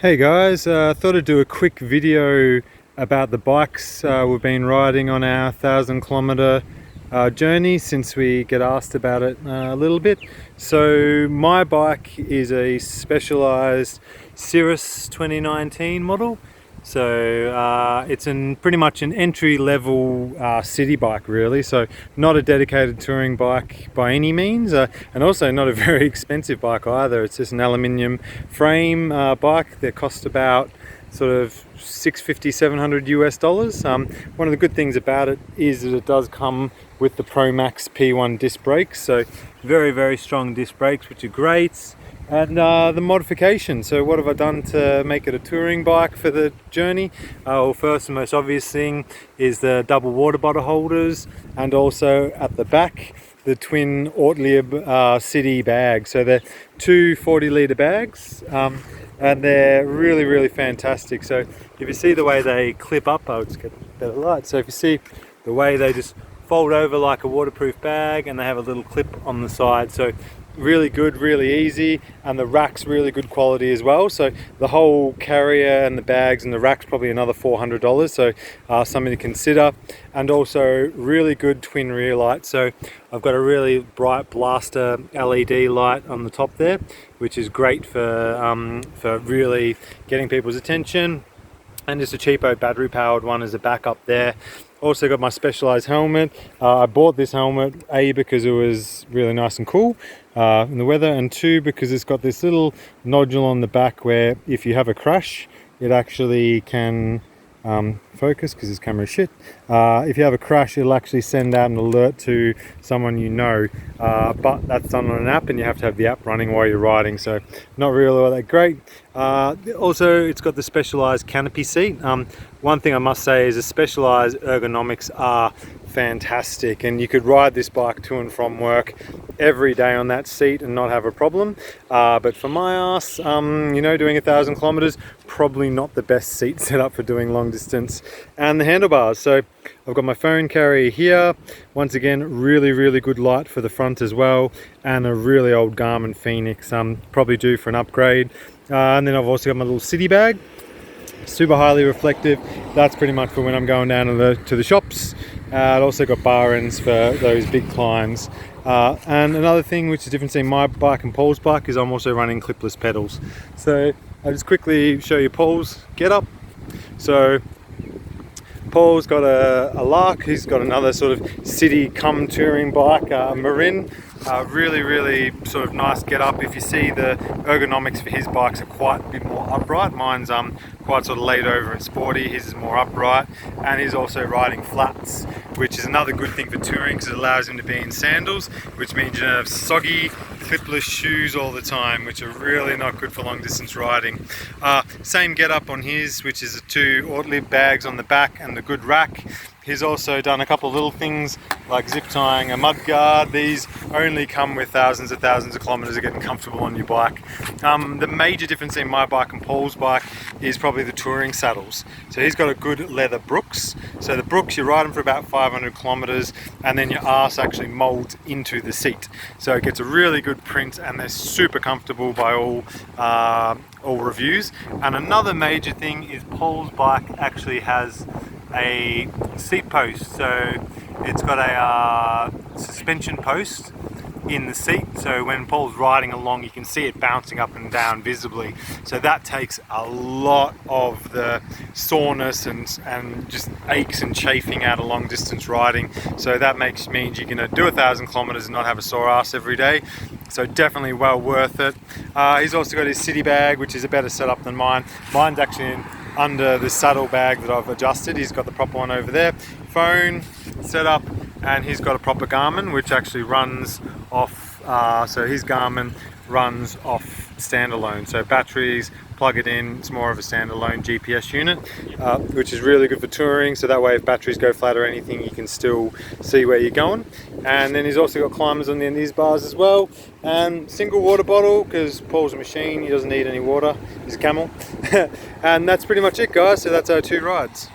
Hey guys, thought I'd do a quick video about the bikes we've been riding on our 1,000 kilometer journey since we get asked about it a little bit. So my bike is a Specialised Sirrus 2019 model. So it's pretty much an entry-level city bike really, so not a dedicated touring bike by any means, and also not a very expensive bike either. It's just an aluminium frame bike that costs about sort of $650-700 US. One of the good things about it is that it does come with the Pro Max P1 disc brakes, so very strong disc brakes, which are great. And the modification. So what have I done to make it a touring bike for the journey? Well, first and most obvious thing is the double water bottle holders, and also at the back the twin ortlieb city bags. So they're two 40-litre bags, and they're really fantastic. So if you see the way they clip up, I'll just get better light. So if you see the way they just fold over like a waterproof bag, and they have a little clip on the side, so really good, really easy, and the rack's really good quality as well. So the whole carrier and the bags and the rack's probably another $400, so something to consider. And also really good twin rear lights. So I've got a really bright blaster LED light on the top there, which is great for really getting people's attention. And just a cheapo battery powered one as a backup there. Also got my Specialised helmet. I bought this helmet A because it was really nice and cool in the weather, and two because it's got this little nodule on the back where if you have a crash it actually can focus because this camera is shit. If you have a crash, it'll actually send out an alert to someone you know, but that's done on an app, and you have to have the app running while you're riding, so not really all that great. Also, it's got the Specialised canopy seat. One thing I must say is the Specialised ergonomics are fantastic, and you could ride this bike to and from work every day on that seat and not have a problem. But for my ass, doing 1,000 kilometers, probably not the best seat setup for doing long distance. And the handlebars, so I've got my phone carrier here. Once again, really good light for the front as well, and a really old Garmin Phoenix, probably due for an upgrade. And then I've also got my little city bag, super highly reflective. That's pretty much for when I'm going down to the shops. I've also got bar ends for those big climbs. And another thing which is different between my bike and Paul's bike is I'm also running clipless pedals. So I'll just quickly show you Paul's get up. So Paul's got a Lark. He's got another sort of city come touring bike, Marin. Really sort of nice get up. If you see, the ergonomics for his bikes are quite a bit more upright. Mine's quite sort of laid over and sporty. His is more upright, and he's also riding flats, which is another good thing for touring because it allows him to be in sandals, which means you don't have soggy clipless shoes all the time, which are really not good for long distance riding. Same get up on his, which is the two ortlieb bags on the back and the good rack. He's also done a couple of little things like zip tying a mud guard. These only come with thousands of kilometers of getting comfortable on your bike. The major difference in my bike and Paul's bike is probably the touring saddles. So he's got a good leather Brooks. So the Brooks, you ride them for about 500 kilometers, and then your arse actually molds into the seat. So it gets a really good print, and they're super comfortable by all reviews. And another major thing is Paul's bike actually has a seat post, so it's got a suspension post in the seat, so when Paul's riding along you can see it bouncing up and down visibly, so that takes a lot of the soreness and just aches and chafing out of long distance riding. So that means you're going to do 1,000 kilometers and not have a sore ass every day, so definitely well worth it. He's also got his city bag, which is a better setup than mine. Mine's actually under the saddle bag that I've adjusted. He's got the proper one over there. Phone setup, and he's got a proper Garmin which actually runs off, so his Garmin runs off standalone, so batteries, plug it in, it's more of a standalone GPS unit, which is really good for touring, so that way if batteries go flat or anything you can still see where you're going. And then he's also got climbers on the end of these bars as well, and single water bottle because Paul's a machine, he doesn't need any water, he's a camel. And that's pretty much it guys, so that's our two rides.